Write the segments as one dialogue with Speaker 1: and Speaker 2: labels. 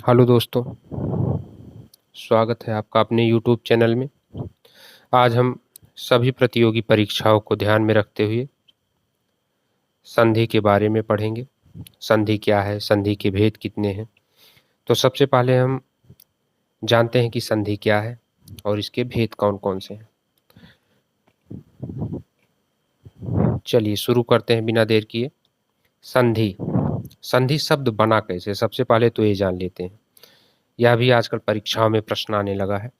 Speaker 1: Hello दोस्तों, स्वागत है आपका अपने यूट्यूब चैनल में। आज हम सभी प्रतियोगी परीक्षाओं को ध्यान में रखते हुए संधि के बारे में पढ़ेंगे। संधि क्या है, संधि के भेद कितने हैं। तो सबसे पहले हम जानते हैं कि संधि क्या है और इसके भेद कौन कौन से हैं। चलिए शुरू करते हैं बिना देर किए। संधि संधि शब्द बना कैसे, सबसे पहले तो ये जान लेते हैं। यह भी आजकल परीक्षाओं में प्रश्न आने लगा है।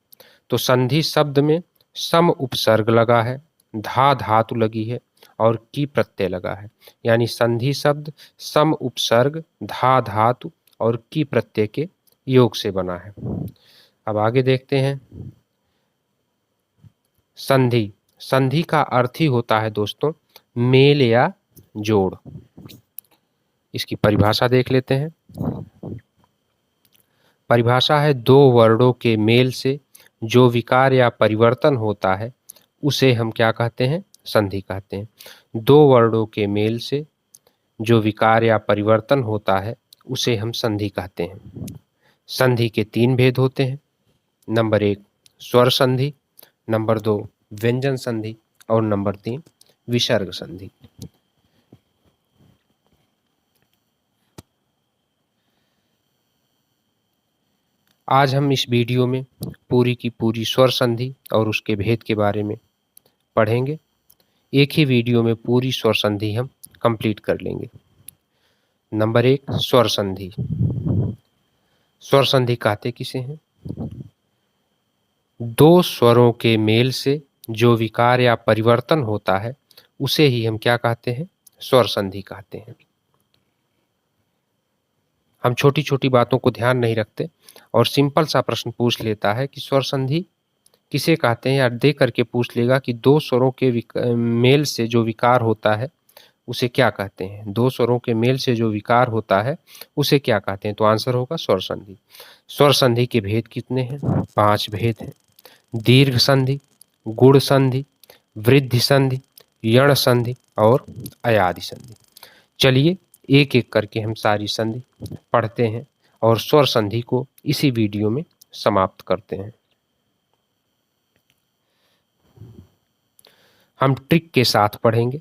Speaker 1: तो संधि शब्द में सम उपसर्ग लगा है, धा धातु लगी है और की प्रत्यय लगा है। यानी संधि शब्द सम उपसर्ग, धा धातु और की प्रत्यय के योग से बना है। अब आगे देखते हैं। संधि संधि का अर्थ ही होता है दोस्तों मेल या जोड़। इसकी परिभाषा देख लेते हैं। परिभाषा है दो वर्णों के मेल से जो विकार या परिवर्तन होता है उसे हम क्या कहते हैं, संधि कहते हैं। दो वर्णों के मेल से जो विकार या परिवर्तन होता है उसे हम संधि कहते हैं। संधि के तीन भेद होते हैं। नंबर 1 स्वर संधि, नंबर 2 व्यंजन संधि और नंबर 3 विसर्ग संधि। आज हम इस वीडियो में पूरी की पूरी स्वर संधि और उसके भेद के बारे में पढ़ेंगे। एक ही वीडियो में पूरी स्वर संधि हम कंप्लीट कर लेंगे। नंबर 1 स्वर संधि। स्वर संधि कहते किसे हैं? दो स्वरों के मेल से जो विकार या परिवर्तन होता है उसे ही हम क्या कहते हैं, स्वर संधि कहते हैं। हम छोटी छोटी बातों को ध्यान नहीं रखते और सिंपल सा प्रश्न पूछ लेता है कि स्वर संधि किसे कहते हैं, या दे करके पूछ लेगा कि दो स्वरों के मेल से जो विकार होता है उसे क्या कहते हैं। दो स्वरों के मेल से जो विकार होता है उसे क्या कहते हैं, तो आंसर होगा स्वर संधि। स्वर संधि के भेद कितने हैं? 5 भेद हैं। दीर्घ संधि, गुण संधि, वृद्धि संधि, यण संधि और अयादि संधि। चलिए एक एक करके हम सारी संधि पढ़ते हैं और स्वर संधि को इसी वीडियो में समाप्त करते हैं। हम ट्रिक के साथ पढ़ेंगे।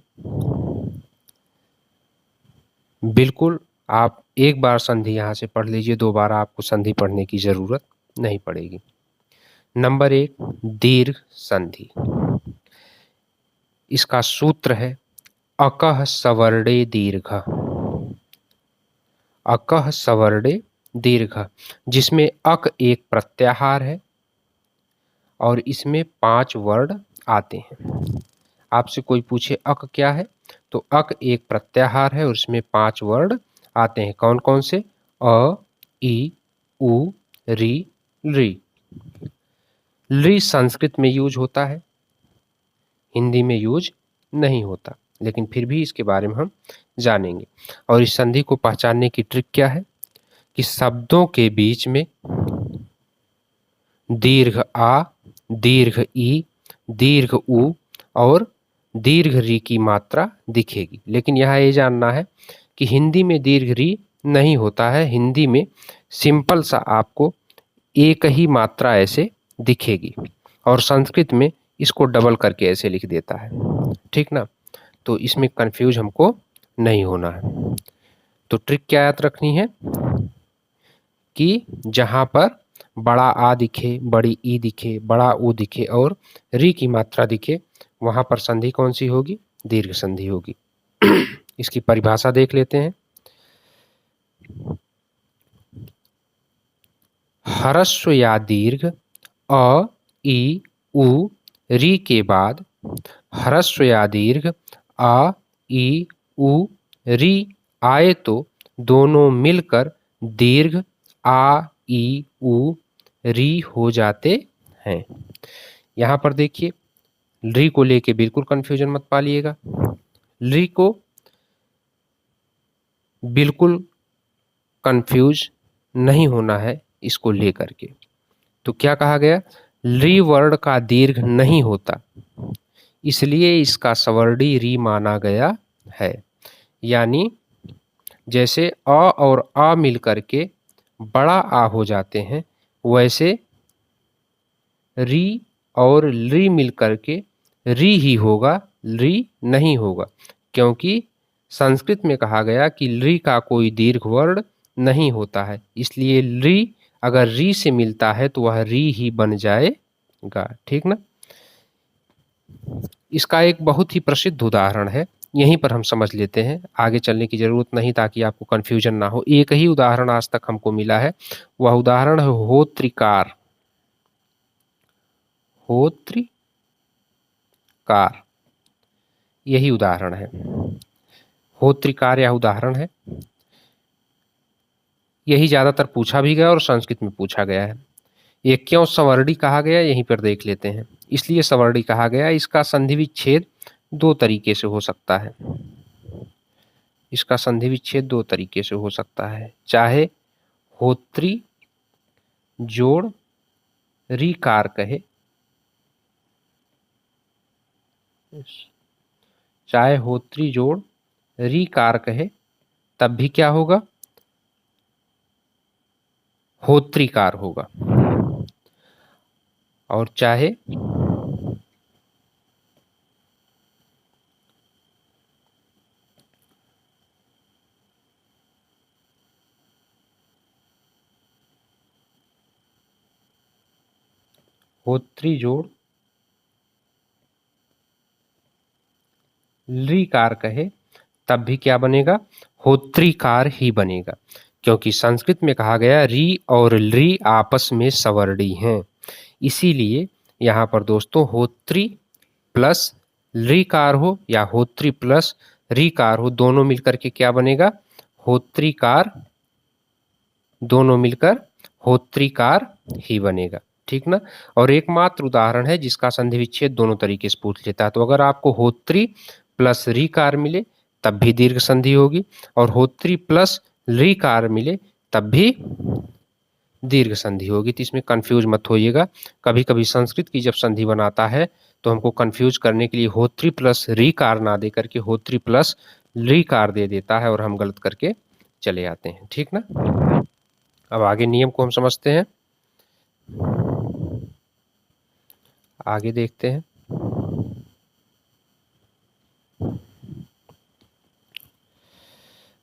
Speaker 1: बिल्कुल आप एक बार संधि यहाँ से पढ़ लीजिए, दोबारा आपको संधि पढ़ने की जरूरत नहीं पड़ेगी। नंबर 1 दीर्घ संधि। इसका सूत्र है अकः सवर्णे दीर्घ। अकः सवर्णे दीर्घ, जिसमें अक एक प्रत्याहार है और इसमें 5 वर्ण आते हैं। आपसे कोई पूछे अक क्या है, तो अक एक प्रत्याहार है और इसमें 5 वर्ण आते हैं। कौन कौन से? अ, ई, उ, री, री। री संस्कृत में यूज होता है, हिंदी में यूज नहीं होता, लेकिन फिर भी इसके बारे में हम जानेंगे। और इस संधि को पहचानने की ट्रिक क्या है कि शब्दों के बीच में दीर्घ आ, दीर्घ ई, दीर्घ उ और दीर्घ री की मात्रा दिखेगी। लेकिन यहाँ ये जानना है कि हिंदी में दीर्घ री नहीं होता है। हिंदी में सिंपल सा आपको एक ही मात्रा ऐसे दिखेगी और संस्कृत में इसको डबल करके ऐसे लिख देता है, ठीक ना। तो इसमें कंफ्यूज हमको नहीं होना है। तो ट्रिक क्या याद रखनी है कि जहाँ पर बड़ा आ दिखे, बड़ी ई दिखे, बड़ा उ दिखे और री की मात्रा दिखे, वहाँ पर संधि कौन सी होगी? दीर्घ संधि होगी। इसकी परिभाषा देख लेते हैं। ह्रस्व या दीर्घ अ, ई, उ, री के बाद ह्रस्व या दीर्घ आ, ई, उ, री आए तो दोनों मिलकर दीर्घ आ, ई, उ, री हो जाते हैं। यहाँ पर देखिए, री को लेके बिल्कुल कंफ्यूजन मत पालिएगा। री को बिल्कुल कंफ्यूज नहीं होना है इसको लेकर के। तो क्या कहा गया? री वर्ण का दीर्घ नहीं होता, इसलिए इसका सवर्णी री माना गया है। यानी जैसे अ और आ मिल करके बड़ा आ हो जाते हैं, वैसे री और ली मिल करके री ही होगा, री नहीं होगा, क्योंकि संस्कृत में कहा गया कि री का कोई दीर्घ वर्ण नहीं होता है, इसलिए री अगर री से मिलता है तो वह री ही बन जाएगा। ठीक ना। इसका एक बहुत ही प्रसिद्ध उदाहरण है, यहीं पर हम समझ लेते हैं, आगे चलने की जरूरत नहीं ताकि आपको कंफ्यूजन ना हो। एक ही उदाहरण आज तक हमको मिला है, वह उदाहरण है होत्रिकार। होत्रिकार यही उदाहरण है, होत्रिकार यह उदाहरण है। यही ज्यादातर पूछा भी गया और संस्कृत में पूछा गया है। ये क्यों सवर्णी कहा गया यहीं पर देख लेते हैं। इसलिए सवर्णी कहा गया, इसका संधि विच्छेद दो तरीके से हो सकता है। इसका संधि विच्छेद दो तरीके से हो सकता है, चाहे होत्री जोड़ रीकार कहे, चाहे होत्री जोड़ रीकार कहे, तब भी क्या होगा, होत्रिकार होगा। और चाहे होत्री जोड़ लीकार कहे, तब भी क्या बनेगा, होत्रिकार ही बनेगा, क्योंकि संस्कृत में कहा गया री और ली आपस में सवर्णी हैं। इसीलिए यहाँ पर दोस्तों होत्री प्लस लीकार हो या होत्री प्लस रीकार हो, दोनों मिलकर के क्या बनेगा, होत्रिकार, दोनों मिलकर होत्रिकार ही बनेगा। ठीक ना। और एकमात्र उदाहरण है जिसका संधि विच्छेद दोनों तरीके से पूछ लेता है। तो अगर आपको होत्री प्लस रीकार मिले तब भी दीर्घ संधि होगी, और होत्री प्लस रीकार मिले तब भी दीर्घ संधि होगी। तो इसमें कंफ्यूज मत होइएगा। कभी कभी संस्कृत की जब संधि बनाता है तो हमको कंफ्यूज करने के लिए होत्री प्लस रीकार ना दे करके होत्री प्लस लीकार दे देता है और हम गलत करके चले आते हैं। ठीक ना। अब आगे नियम को हम समझते हैं, आगे देखते हैं।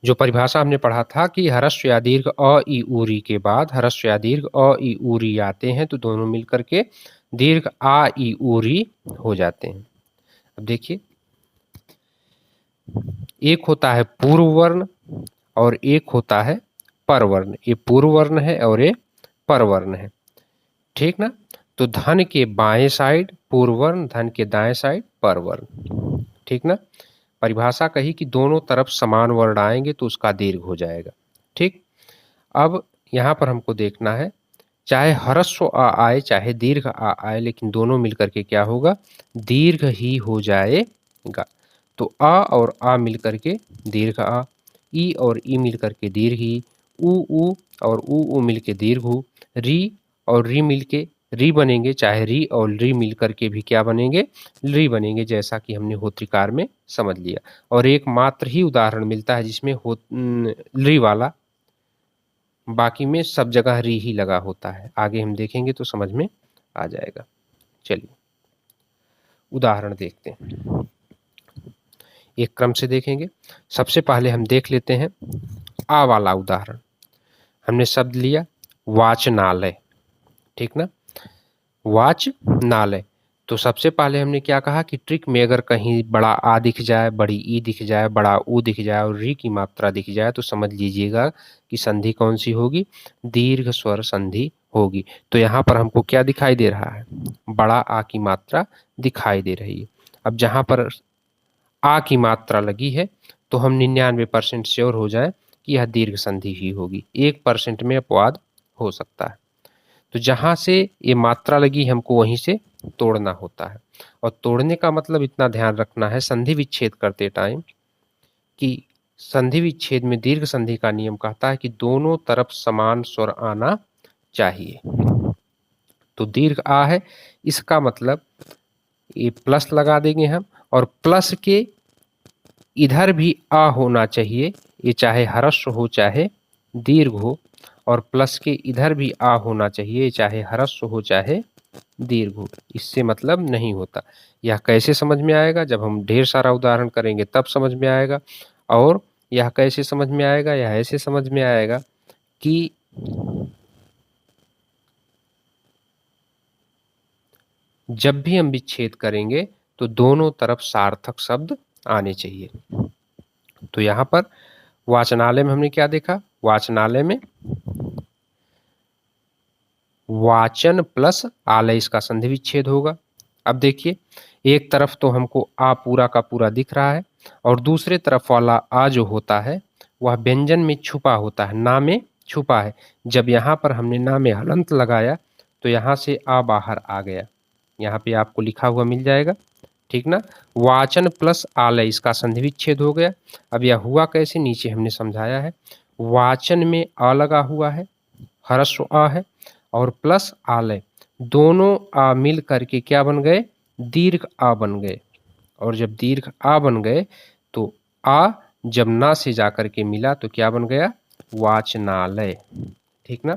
Speaker 1: जो परिभाषा हमने पढ़ा था कि ह्रस्व या दीर्घ अ ई ऊरी के बाद ह्रस्व या दीर्घ अ ई ऊरी आते हैं तो दोनों मिलकर के दीर्घ आ ई ऊरी हो जाते हैं। अब देखिए, एक होता है पूर्व वर्ण और एक होता है परवर्ण। ये पूर्व वर्ण है और ये परवर्ण है। ठीक ना। तो धन के बाएं साइड पूर्व वर्ण, धन के दाएं साइड परवर्ण। ठीक ना। परिभाषा कही कि दोनों तरफ समान वर्ण आएंगे तो उसका दीर्घ हो जाएगा। ठीक। अब यहाँ पर हमको देखना है, चाहे ह्रस्व आ आए चाहे दीर्घ आ आए, लेकिन दोनों मिलकर के क्या होगा, दीर्घ ही हो जाएगा। तो आ और आ मिलकर के दीर्घ आ, ई और ई मिलकर के दीर्घ ई, ऊ और ऊ मिल के दीर्घ ऊ, री और री मिल के री बनेंगे, चाहे री और री मिल करके भी क्या बनेंगे, री बनेंगे, जैसा कि हमने होत्रिकार में समझ लिया। और एक मात्र ही उदाहरण मिलता है जिसमें री वाला, बाकी में सब जगह री ही लगा होता है। आगे हम देखेंगे तो समझ में आ जाएगा। चलिए उदाहरण देखते हैं, एक क्रम से देखेंगे। सबसे पहले हम देख लेते हैं आ वाला उदाहरण। हमने शब्द लिया वाचनालय। ठीक ना, वाचनालय। तो सबसे पहले हमने क्या कहा कि ट्रिक में अगर कहीं बड़ा आ दिख जाए, बड़ी ई दिख जाए, बड़ा ऊ दिख जाए और री की मात्रा दिख जाए तो समझ लीजिएगा कि संधि कौन सी होगी, दीर्घ स्वर संधि होगी। तो यहाँ पर हमको क्या दिखाई दे रहा है, बड़ा आ की मात्रा दिखाई दे रही है। अब जहाँ पर आ की मात्रा लगी है तो हम 99% श्योर हो जाए कि यह दीर्घ संधि ही होगी। 1% में अपवाद हो सकता है। तो जहाँ से ये मात्रा लगी हमको वहीं से तोड़ना होता है। और तोड़ने का मतलब इतना ध्यान रखना है संधि विच्छेद करते टाइम कि संधि विच्छेद में दीर्घ संधि का नियम कहता है कि दोनों तरफ समान स्वर आना चाहिए। तो दीर्घ आ है, इसका मतलब ये प्लस लगा देंगे हम, और प्लस के इधर भी आ होना चाहिए। ये चाहे ह्रस्व हो चाहे दीर्घ हो, और प्लस के इधर भी आ होना चाहिए, चाहे ह्रस्व हो चाहे दीर्घ हो, इससे मतलब नहीं होता। यह कैसे समझ में आएगा? जब हम ढेर सारा उदाहरण करेंगे तब समझ में आएगा। और यह कैसे समझ में आएगा? यह ऐसे समझ में आएगा कि जब भी हम विच्छेद करेंगे तो दोनों तरफ सार्थक शब्द आने चाहिए। तो यहाँ पर वाचनालय में हमने क्या देखा? वाचनालय में वाचन प्लस आलय इसका संधि विच्छेद होगा। अब देखिए, एक तरफ तो हमको आ पूरा का पूरा दिख रहा है और दूसरे तरफ वाला आ जो होता है वह व्यंजन में छुपा होता है, ना में छुपा है। जब यहाँ पर हमने ना में हलंत लगाया तो यहाँ से आ बाहर आ गया, यहाँ पे आपको लिखा हुआ मिल जाएगा, ठीक ना। वाचन प्लस आलय इसका संधि विच्छेद हो गया। अब यह हुआ कैसे? नीचे हमने समझाया है। वाचन में आ लगा हुआ है, ह्रस्व आ है, और प्लस आलय, दोनों आ मिल करके क्या बन गए? दीर्घ आ बन गए। और जब दीर्घ आ बन गए तो आ जब ना से जाकर के मिला तो क्या बन गया? वाचनालय, ठीक ना।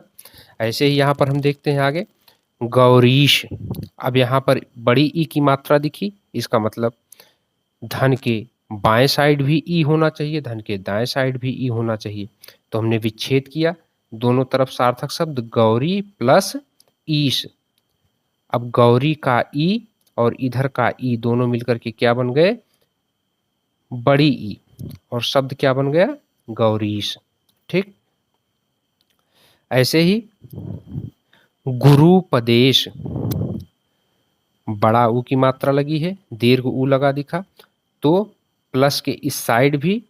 Speaker 1: ऐसे ही यहाँ पर हम देखते हैं आगे, गौरीश। अब यहाँ पर बड़ी ई की मात्रा दिखी, इसका मतलब धन के बाएं साइड भी ई होना चाहिए, धन के दाएं साइड भी ई होना चाहिए। तो हमने विच्छेद किया, दोनों तरफ सार्थक शब्द गौरी प्लस ईश। अब गौरी का ई और इधर का ई दोनों मिलकर के क्या बन गए? बड़ी ई, और शब्द क्या बन गया? गौरीश, ठीक। ऐसे ही गुरुपदेश, बड़ा ऊ की मात्रा लगी है, दीर्घ ऊ लगा दिखा, तो प्लस के इस साइड भी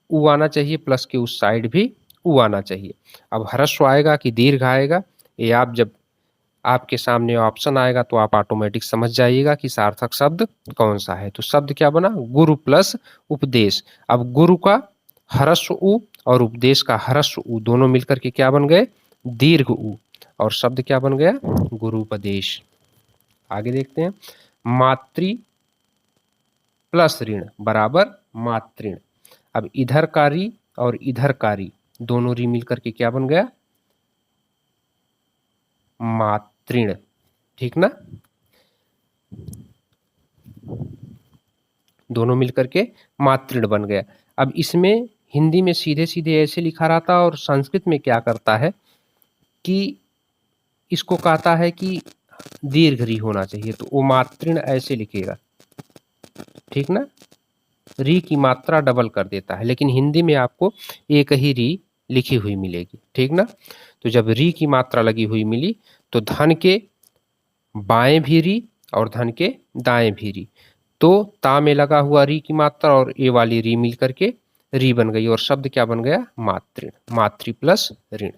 Speaker 1: ऊ आना चाहिए, प्लस के उस साइड भी ऊ आना चाहिए। अब ह्रस्व आएगा कि दीर्घ आएगा, ये आप जब आपके सामने ऑप्शन आएगा तो आप ऑटोमेटिक समझ जाइएगा कि सार्थक शब्द कौन सा है। तो शब्द क्या बना? गुरु प्लस उपदेश। अब गुरु का ह्रस्व ऊ और उपदेश का ह्रस्व ऊ दोनों मिलकर के क्या बन गए? दीर्घ ऊ, और शब्द क्या बन गया? गुरुपदेश। आगे देखते हैं, मातृ प्लस ऋण बराबर मातृण। अब इधर का री और इधर का री दोनों री मिलकर के क्या बन गया? मातृण, ठीक ना। दोनों मिलकर के मातृण बन गया। अब इसमें हिंदी में सीधे सीधे ऐसे लिखा रहता और संस्कृत में क्या करता है कि इसको कहता है कि दीर्घ री होना चाहिए, तो वो मातृण ऐसे लिखेगा, ठीक ना। री की मात्रा डबल कर देता है, लेकिन हिंदी में आपको एक ही री लिखी हुई मिलेगी, ठीक ना। तो जब री की मात्रा लगी हुई मिली तो धन के बाएं भी री और धन के दाएं भी री, तो ता में लगा हुआ री की मात्रा और ए वाली री मिल करके री बन गई, और शब्द क्या बन गया? मातृण, मातृ प्लस ऋण।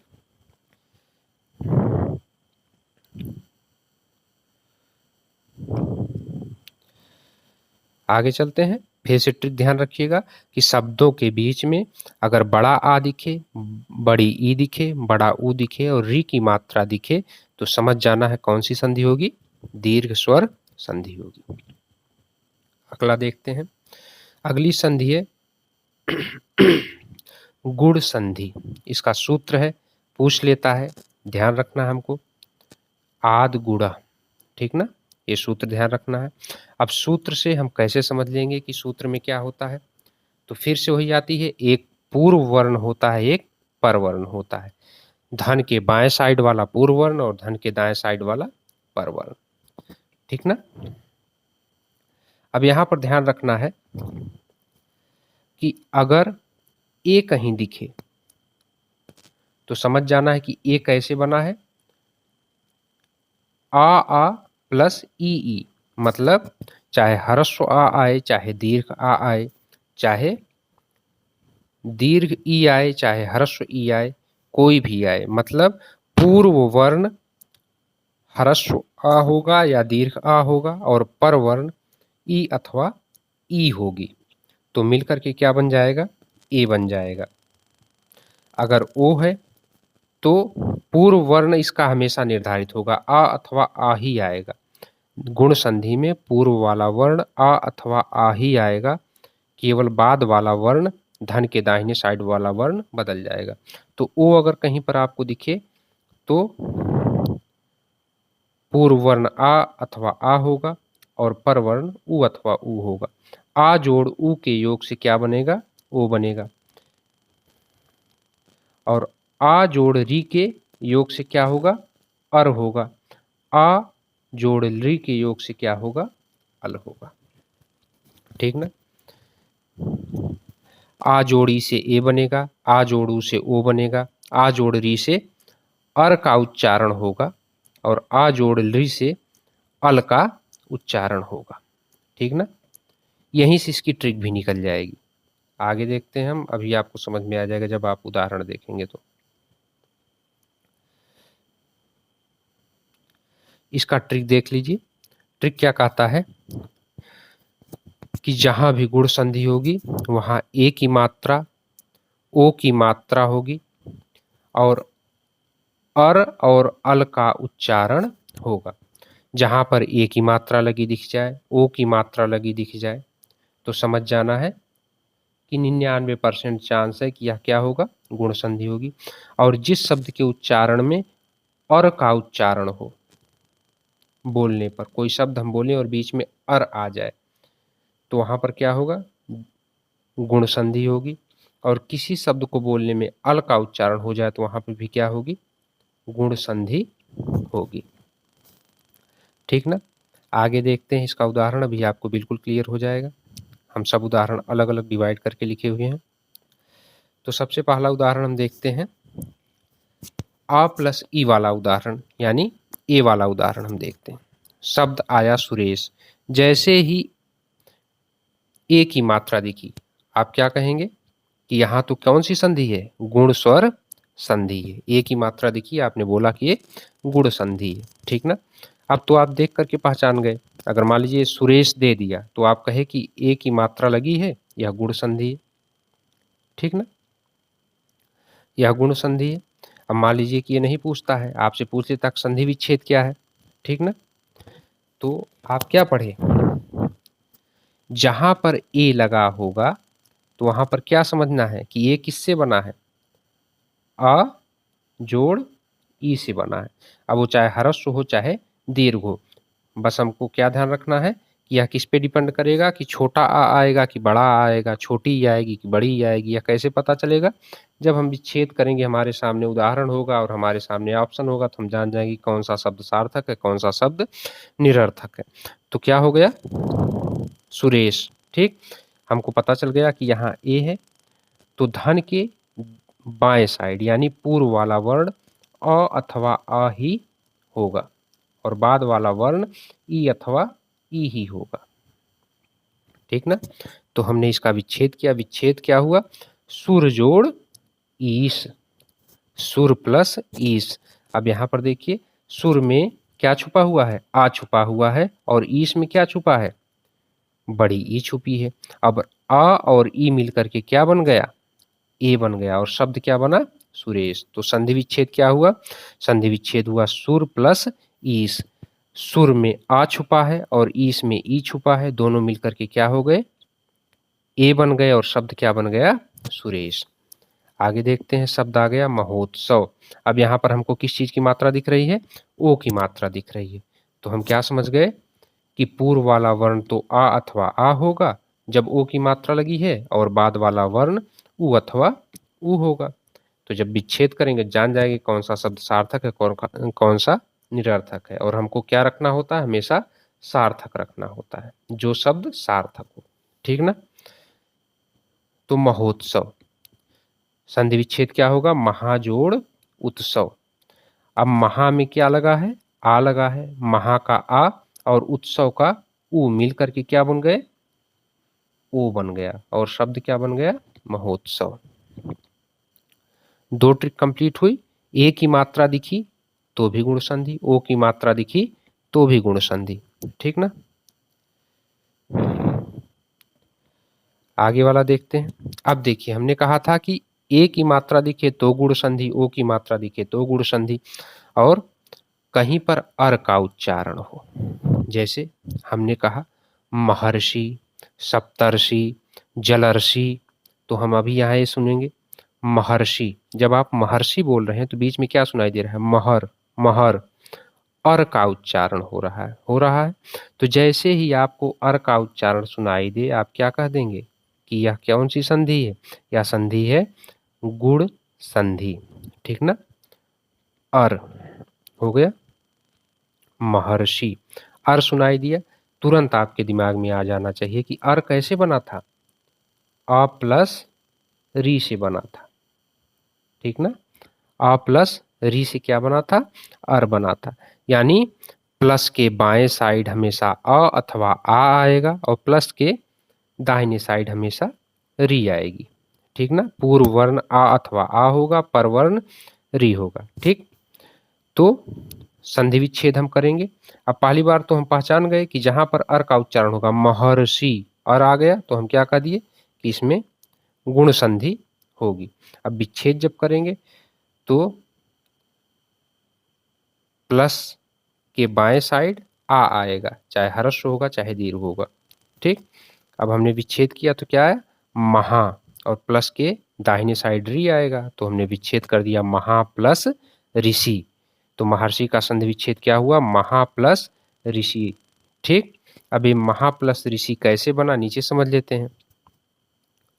Speaker 1: आगे चलते हैं, फिर से ट्रिक ध्यान रखिएगा कि शब्दों के बीच में अगर बड़ा आ दिखे, बड़ी ई दिखे, बड़ा ऊ दिखे और री की मात्रा दिखे तो समझ जाना है कौन सी संधि होगी? दीर्घ स्वर संधि होगी। अगला देखते हैं, अगली संधि है गुण संधि। इसका सूत्र है, पूछ लेता है, ध्यान रखना है हमको, आद गुणा, ठीक ना, ये सूत्र ध्यान रखना है। अब सूत्र से हम कैसे समझ लेंगे कि सूत्र में क्या होता है? तो फिर से वही आती है, एक पूर्व वर्ण होता है, एक पर वर्ण होता है। धन के बाएं साइड वाला पूर्व वर्ण और धन के दाएं साइड वाला पर वर्ण, ठीक ना। अब यहां पर ध्यान रखना है कि अगर ए कहीं दिखे तो समझ जाना है कि ए कैसे बना है? आ प्लस ई, मतलब चाहे ह्रस्व आ आए, चाहे दीर्घ आ आए, चाहे दीर्घ ई आए, चाहे ह्रस्व ई आए, कोई भी आए, मतलब पूर्व वर्ण ह्रस्व आ होगा या दीर्घ आ होगा और पर वर्ण ई अथवा ई होगी, तो मिलकर के क्या बन जाएगा? ए बन जाएगा। अगर ओ है तो पूर्व वर्ण इसका हमेशा निर्धारित होगा, आ अथवा आ ही आएगा। गुण संधि में पूर्व वाला वर्ण आ अथवा आ ही आएगा, केवल बाद वाला वर्ण धन के दाहिने साइड वाला वर्ण बदल जाएगा। तो ओ अगर कहीं पर आपको दिखे तो पूर्व वर्ण आ अथवा आ होगा और पर वर्ण उ अथवा उ होगा। आ जोड़ उ के योग से क्या बनेगा? ओ बनेगा। और आ जोड़ री के योग से क्या होगा? अर होगा। आ जोड़ री के योग से क्या होगा? अल होगा। ठीक ना? आ जोड़ी से ए बनेगा, आ जोड़ू से ओ बनेगा, आ जोड़ री से अर का उच्चारण होगा और आ जोड़ री से अल का उच्चारण होगा। ठीक ना? यहीं से इसकी ट्रिक भी निकल जाएगी। आगे देखते हैं हम, अभी आपको समझ में आ जाएगा जब आप उदाहरण देखेंगे तो। इसका ट्रिक देख लीजिए। ट्रिक क्या कहता है कि जहां भी गुण संधि होगी वहां ए की मात्रा ओ की मात्रा होगी और अर और अल का उच्चारण होगा। जहां पर ए की मात्रा लगी दिख जाए, ओ की मात्रा लगी दिख जाए, तो समझ जाना है कि 99% चांस है कि यह क्या होगा? गुण संधि होगी। और जिस शब्द के उच्चारण में अर का उच्चारण हो, बोलने पर कोई शब्द हम बोलें और बीच में अर आ जाए तो वहां पर क्या होगा? गुण संधि होगी। और किसी शब्द को बोलने में अल का उच्चारण हो जाए तो वहां पर भी क्या होगी? गुण संधि होगी। ठीक ना? आगे देखते हैं इसका उदाहरण, अभी आपको बिल्कुल क्लियर हो जाएगा। हम सब उदाहरण अलग अलग डिवाइड करके लिखे हुए हैं। तो सबसे पहला उदाहरण हम देखते हैं, आ प्लस ई वाला उदाहरण, यानी ए वाला उदाहरण हम देखते हैं। शब्द आया सुरेश, जैसे ही ए की मात्रा दिखी, आप क्या कहेंगे कि यहाँ तो कौन सी संधि है? गुण स्वर संधि है। ए की मात्रा दिखी, आपने बोला कि ये गुण संधि है। ठीक ना? अब तो आप देख करके पहचान गए। अगर मान लीजिए सुरेश दे दिया तो आप कहे कि ए की मात्रा लगी है, यह गुण संधि है। ठीक ना? यह गुण संधि है। अब मान लीजिए कि ये नहीं पूछता है, आपसे पूछ लेता संधि विच्छेद क्या है। ठीक ना? तो आप क्या पढ़े? जहां पर ए लगा होगा तो वहां पर क्या समझना है कि ये किससे बना है? अ जोड़ ई से बना है। अब वो चाहे ह्रस्व हो चाहे दीर्घ हो, बस हमको क्या ध्यान रखना है कि यह किस पे डिपेंड करेगा कि छोटा आ आएगा कि बड़ा आ आएगा, छोटी ई आएगी कि बड़ी ई आएगी। यह कैसे पता चलेगा? जब हम विच्छेद करेंगे, हमारे सामने उदाहरण होगा और हमारे सामने ऑप्शन होगा तो हम जान जाएंगे कौन सा शब्द सार्थक है, कौन सा शब्द निरर्थक है। तो क्या हो गया? सुरेश। ठीक, हमको पता चल गया कि यहाँ ए है तो धन के बाएं साइड यानी पूर्व वाला वर्ण अ अथवा आ ही होगा और बाद वाला वर्ण ई अथवा ई ही होगा। ठीक ना? तो हमने इसका विच्छेद किया। विच्छेद क्या हुआ? सुर जोड़ ईस, सुर प्लस ईस। अब यहाँ पर देखिए, सुर में क्या छुपा हुआ है? आ छुपा हुआ है और ईस में क्या छुपा है? बड़ी ई छुपी है। अब आ और ई मिलकर के क्या बन गया? ए बन गया और शब्द क्या बना? सुरेश। तो संधि विच्छेद क्या हुआ? संधि विच्छेद हुआ सुर प्लस ईस। सुर में आ छुपा है और ईस में ई छुपा है, दोनों मिलकर के क्या हो गए? ए बन गए और शब्द क्या बन गया? सुरेश। आगे देखते हैं, शब्द आ गया महोत्सव। अब यहाँ पर हमको किस चीज की मात्रा दिख रही है? ओ की मात्रा दिख रही है। तो हम क्या समझ गए कि पूर्व वाला वर्ण तो आ अथवा आ होगा जब ओ की मात्रा लगी है और बाद वाला वर्ण उ अथवा उ होगा। तो जब विच्छेद करेंगे जान जाएंगे कौन सा शब्द सार्थक है, कौन सा निरर्थक है। और हमको क्या रखना होता है? हमेशा सार्थक रखना होता है, जो शब्द सार्थक हो। ठीक ना? तो महोत्सव, संधि विच्छेद क्या होगा? महाजोड़ उत्सव। अब महा में क्या लगा है? आ लगा है। महा का आ और उत्सव का उ मिल करके क्या बन गए? ओ बन गया और शब्द क्या बन गया? महोत्सव। दो ट्रिक कंप्लीट हुई। ए की मात्रा दिखी तो भी गुण संधि, ओ की मात्रा दिखी तो भी गुण संधि। ठीक ना? आगे वाला देखते हैं। अब देखिए, हमने कहा था कि ए की मात्रा दिखे तो गुण संधि, ओ की मात्रा दिखे तो गुण संधि, और कहीं पर अर का उच्चारण हो। जैसे हमने कहा महर्षि, सप्तर्षि, जलर्षि, तो हम अभी यहाँ ये सुनेंगे महर्षि। जब आप महर्षि बोल रहे हैं तो बीच में क्या सुनाई दे रहा है? महर, महर। अर का उच्चारण हो रहा है। तो जैसे ही आपको अर का उच्चारण सुनाई दे, आप क्या कह देंगे कि यह कौन सी संधि है? यह संधि है गुण संधि। ठीक ना? अर हो गया, महर्षि। अर सुनाई दिया, तुरंत आपके दिमाग में आ जाना चाहिए कि अर कैसे बना था? अ प्लस री से बना था। ठीक ना? अ प्लस री से क्या बना था? अर बना था। यानी प्लस के बाएं साइड हमेशा अ अथवा आ आएगा और प्लस के दाहिने साइड हमेशा री आएगी। ठीक ना? पूर्व वर्ण आ अथवा आ होगा, पर वर्ण री होगा। ठीक, तो संधि विच्छेद हम करेंगे। अब पहली बार तो हम पहचान गए कि जहां पर अर का उच्चारण होगा, महर्षि, अर आ गया तो हम क्या कह दिए कि इसमें गुण संधि होगी। अब विच्छेद जब करेंगे तो प्लस के बाएं साइड आ आएगा, चाहे ह्रस्व होगा चाहे दीर्घ होगा। ठीक, अब हमने विच्छेद किया तो क्या है? महा, और प्लस के दाहिने साइड री आएगा तो हमने विच्छेद कर दिया महा प्लस ऋषि। तो महर्षि का संधि विच्छेद क्या हुआ? महा प्लस ऋषि। ठीक, अब ये महा प्लस ऋषि कैसे बना, नीचे समझ लेते हैं।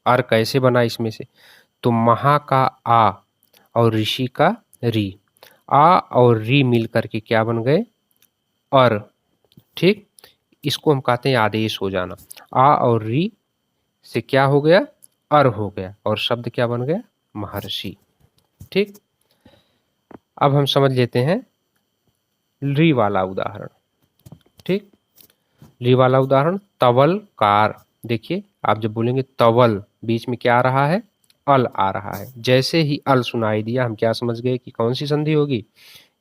Speaker 1: अर कैसे बना इसमें से? तो महा का आ और ऋषि का री, आ और री मिल करके क्या बन गए? अर। ठीक, इसको हम कहते हैं आदेश हो जाना। आ और री से क्या हो गया? अर हो गया, और शब्द क्या बन गया? महर्षि। ठीक, अब हम समझ लेते हैं री वाला उदाहरण। ठीक, री वाला उदाहरण, तवल कार। देखिए, आप जब बोलेंगे तवल, बीच में क्या आ रहा है? अल आ रहा है। जैसे ही अल सुनाई दिया, हम क्या समझ गए कि कौन सी संधि होगी?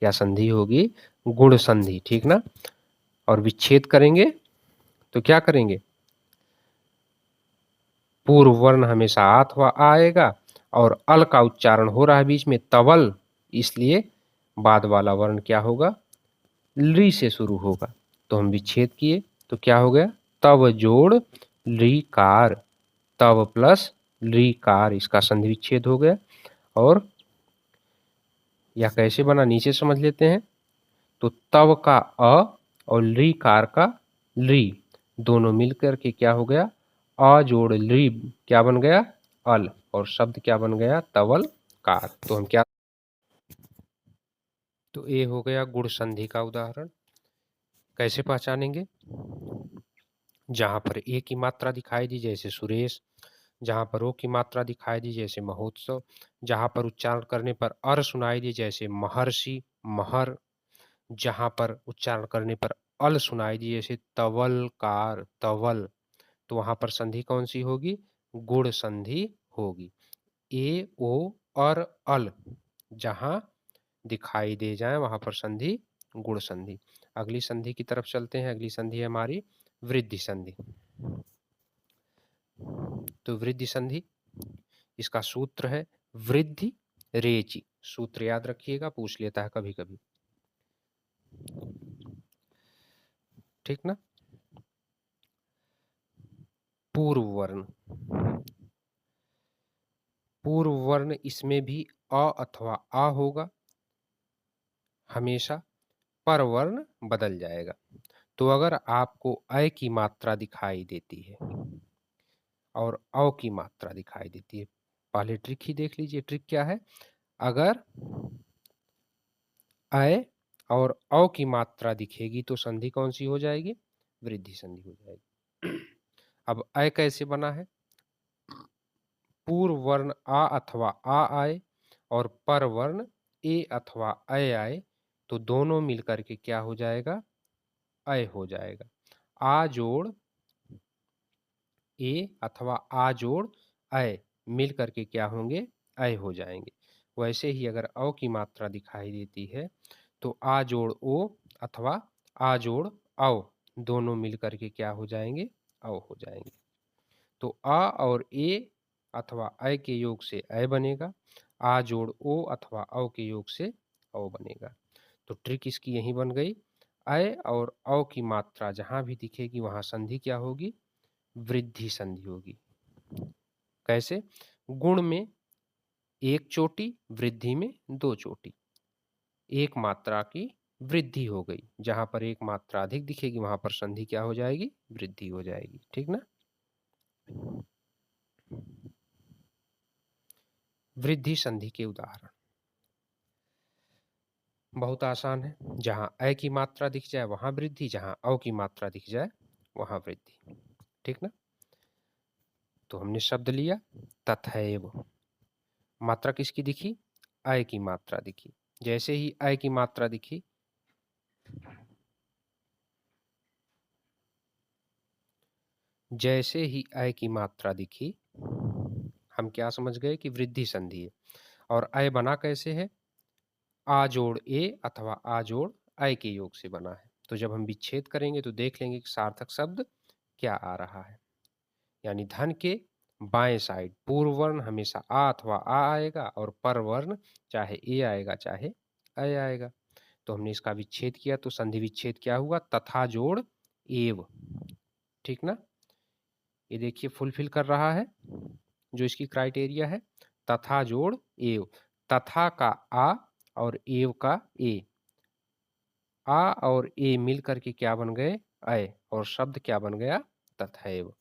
Speaker 1: या संधि होगी गुण संधि। ठीक ना? और विच्छेद करेंगे तो क्या करेंगे? पूर्व वर्ण हमेशा आ अथवा आ आएगा, और अल का उच्चारण हो रहा है बीच में तवल, इसलिए बाद वाला वर्ण क्या होगा? ली से शुरू होगा। तो हम विच्छेद किए तो क्या हो गया? तव जोड़ लीकार, तव प्लस लीकार, इसका संधि विच्छेद हो गया। और यह कैसे बना, नीचे समझ लेते हैं। तो तव का अ और लीकार का ली दोनों मिलकर के क्या हो गया? अ जोड़ ली क्या बन गया? अल, और शब्द क्या बन गया? तवल कार। तो हम क्या, तो ये हो गया गुण संधि का उदाहरण। कैसे पहचानेंगे? जहां पर ए की मात्रा दिखाई दी जैसे सुरेश, जहां पर ओ की मात्रा दिखाई दी जैसे महोत्सव, जहां पर उच्चारण करने पर अर सुनाई दी जैसे महर्षि, महर, जहां पर उच्चारण करने पर अल सुनाई दी जैसे तवलकार, तवल, तो वहां पर संधि कौन सी होगी? गुण संधि होगी। ए ओ और अल जहां दिखाई दे जाए वहां पर संधि गुण संधि। अगली संधि की तरफ चलते हैं। अगली संधि है हमारी वृद्धि संधि। तो वृद्धि संधि, इसका सूत्र है वृद्धि रेचि। सूत्र याद रखिएगा, पूछ लेता है कभी कभी। ठीक ना? पूर्व वर्ण, पूर्व वर्ण इसमें भी अ अथवा आ होगा, हमेशा पर वर्ण बदल जाएगा। तो अगर आपको अ की मात्रा दिखाई देती है और औ की मात्रा दिखाई देती है, पहले ट्रिक ही देख लीजिए। ट्रिक क्या है? अगर अ और औ की मात्रा दिखेगी तो संधि कौन सी हो जाएगी? वृद्धि संधि हो जाएगी। अब अ कैसे बना है? पूर्व वर्ण आ अथवा आ आए और पर वर्ण ए अथवा अ आए तो दोनों मिलकर के क्या हो जाएगा? अ हो जाएगा। आ जोड़ ए अथवा आ जोड़ अ मिल करके क्या होंगे? अ हो जाएंगे। वैसे ही अगर औ की मात्रा दिखाई देती है तो आ जोड़ ओ अथवा आ जोड़ औ दोनों मिल करके क्या हो जाएंगे? औ हो जाएंगे। तो आ और ए अथवा अ के योग से अ बनेगा, आ जोड़ ओ अथवा औ के योग से औ बनेगा। तो ट्रिक इसकी यही बन गई। अ और औ की मात्रा जहां भी दिखेगी वहां संधि क्या होगी? वृद्धि संधि होगी। कैसे? गुण में एक चोटी, वृद्धि में दो चोटी, एक मात्रा की वृद्धि हो गई। जहां पर एक मात्रा अधिक दिखेगी वहां पर संधि क्या हो जाएगी? वृद्धि हो जाएगी। ठीक ना? वृद्धि संधि के उदाहरण बहुत आसान है। जहां अ की मात्रा दिख जाए वहां वृद्धि, जहां औ की मात्रा दिख जाए वहां वृद्धि। ठीक ना? तो हमने शब्द लिया तथैव, मात्रा किसकी दिखी? अ की मात्रा दिखी। जैसे ही अ की मात्रा दिखी, जैसे ही अ की मात्रा दिखी हम क्या समझ गए कि वृद्धि संधि है। और अ बना कैसे है? आ जोड़ ए अथवा आ जोड़ अ के योग से बना है। तो जब हम विच्छेद करेंगे तो देख लेंगे कि सार्थक शब्द क्या आ रहा है। यानी धन के बाएं साइड पूर्व वर्ण हमेशा आ अथवा आ आएगा और पर वर्ण चाहे ए आएगा चाहे अ आएगा। तो हमने इसका विच्छेद किया तो संधि विच्छेद क्या हुआ? तथा जोड़ एव। ठीक ना? ये देखिए फुलफिल कर रहा है जो इसकी क्राइटेरिया है, तथा जोड़ एव। तथा का आ और एव का ए, आ और ए मिल करके क्या बन गए? अय, और शब्द क्या बन गया? तथैव।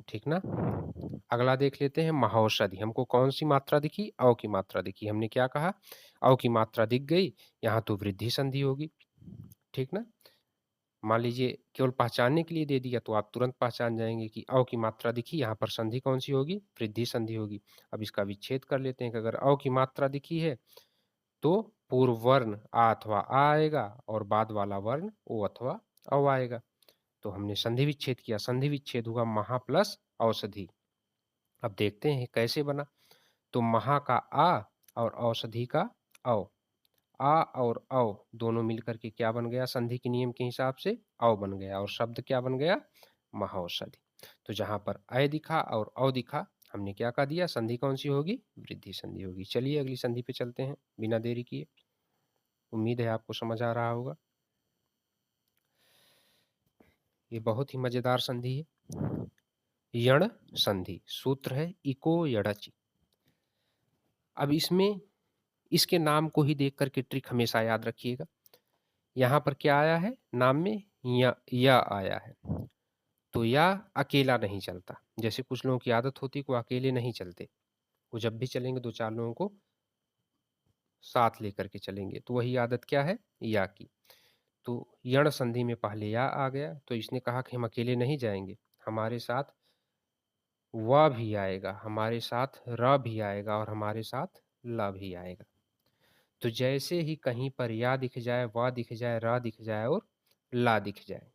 Speaker 1: ठीक ना? अगला देख लेते हैं महौषधि। हमको कौन सी मात्रा दिखी? औ की मात्रा दिखी। हमने क्या कहा? औ की मात्रा दिख गई, यहाँ तो वृद्धि संधि होगी। ठीक ना? मान लीजिए केवल पहचानने के लिए दे दिया तो आप तुरंत पहचान जाएंगे कि औ की मात्रा दिखी, यहाँ पर संधि कौन सी होगी? वृद्धि संधि होगी। अब इसका विच्छेद कर लेते हैं कि अगर औ की मात्रा दिखी है तो पूर्व वर्ण आ अथवा आ आएगा और बाद वाला वर्ण ओ अथवा औ आएगा। तो हमने संधि विच्छेद किया, संधि विच्छेद हुआ महा प्लस औषधि। अब देखते हैं कैसे बना। तो महा का आ और औषधि का औ, आ और औ दोनों मिलकर के क्या बन गया? संधि के नियम के हिसाब से औ बन गया और शब्द क्या बन गया? महौषधि। तो जहां पर अ दिखा और औ दिखा हमने क्या कह दिया? संधि कौन सी होगी? वृद्धि संधि होगी। चलिए अगली संधि पे चलते हैं बिना देरी किए। उम्मीद है आपको समझ आ रहा होगा। ये बहुत ही मजेदार संधि है, यण संधि। सूत्र है इको यड़चि। अब इसमें इसके नाम को ही देख करके ट्रिक हमेशा याद रखिएगा। यहाँ पर क्या आया है? नाम में या आया है, तो या अकेला नहीं चलता। जैसे कुछ लोगों की आदत होती है कि वो अकेले नहीं चलते, वो जब भी चलेंगे दो चार लोगों को साथ लेकर के चलेंगे। तो वही आदत क्या है? या की। तो यण संधि में पहले या आ गया तो इसने कहा कि हम अकेले नहीं जाएंगे, हमारे साथ व भी आएगा, हमारे साथ र भी आएगा और हमारे साथ ल भी आएगा। तो जैसे ही कहीं पर या दिख जाए, व दिख जाए, र दिख जाए और ला दिख जाए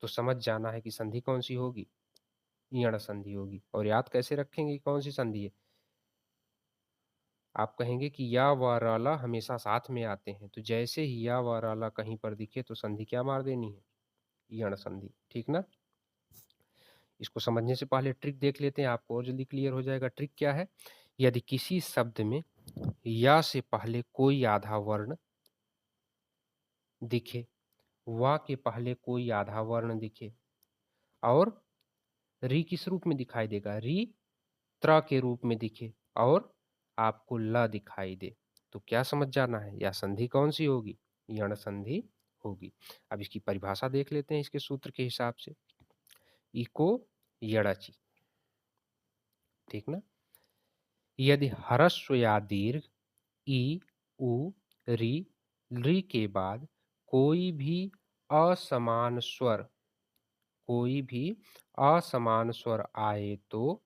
Speaker 1: तो समझ जाना है कि संधि कौन सी होगी? यण संधि होगी। और याद कैसे रखेंगे कौन सी संधि है? आप कहेंगे कि या व र ला हमेशा साथ में आते हैं, तो जैसे ही या व र ला कहीं पर दिखे तो संधि क्या मार देनी है? यण संधि। ठीक ना? इसको समझने से पहले ट्रिक देख लेते हैं, आपको और जल्दी क्लियर हो जाएगा। ट्रिक क्या है? यदि किसी शब्द में या से पहले कोई आधा वर्ण दिखे, वा के पहले कोई आधा वर्ण दिखे और री किस रूप में दिखाई देगा? री त्र के रूप में दिखे और आपको ल दिखाई दे, तो क्या समझ जाना है? या संधि कौन सी होगी? यण संधि होगी। अब इसकी परिभाषा देख लेते हैं इसके सूत्र के हिसाब से। इको यड़चि। ठीक ना? यदि ह्रस्व या दीर्घ ई, उ, री के बाद कोई भी असमान स्वर, कोई भी असमान स्वर आए तो,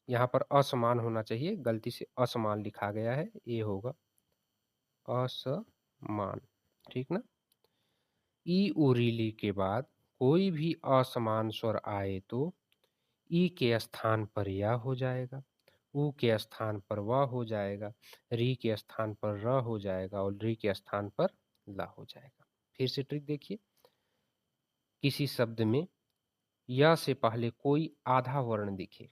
Speaker 1: यहाँ पर असमान होना चाहिए, गलती से असमान लिखा गया है, ये होगा असमान। ठीक ना? ई उरीली के बाद कोई भी असमान स्वर आए तो ई के स्थान पर या हो जाएगा, उ के स्थान पर व हो जाएगा, री के स्थान पर र हो जाएगा और री के स्थान पर ला हो जाएगा। फिर से ट्रिक देखिए। किसी शब्द में या से पहले कोई आधा वर्ण दिखे,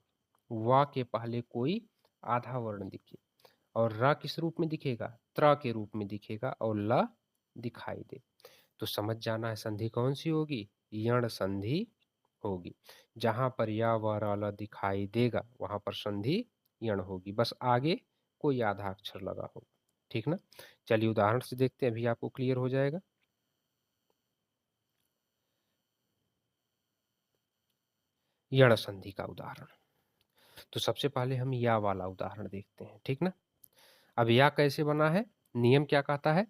Speaker 1: वा के पहले कोई आधा वर्ण दिखे और र किस रूप में दिखेगा? त्र के रूप में दिखेगा और ल दिखाई दे, तो समझ जाना है संधि कौन सी होगी? यण संधि होगी। जहाँ पर या व र दिखाई देगा वहाँ पर संधि यण होगी, बस आगे कोई आधा अक्षर लगा होगा। ठीक ना? चलिए उदाहरण से देखते हैं, अभी आपको क्लियर हो जाएगा। यण संधि का उदाहरण, तो सबसे पहले हम या वाला उदाहरण देखते हैं। ठीक ना? अब या कैसे बना है, नियम क्या कहता है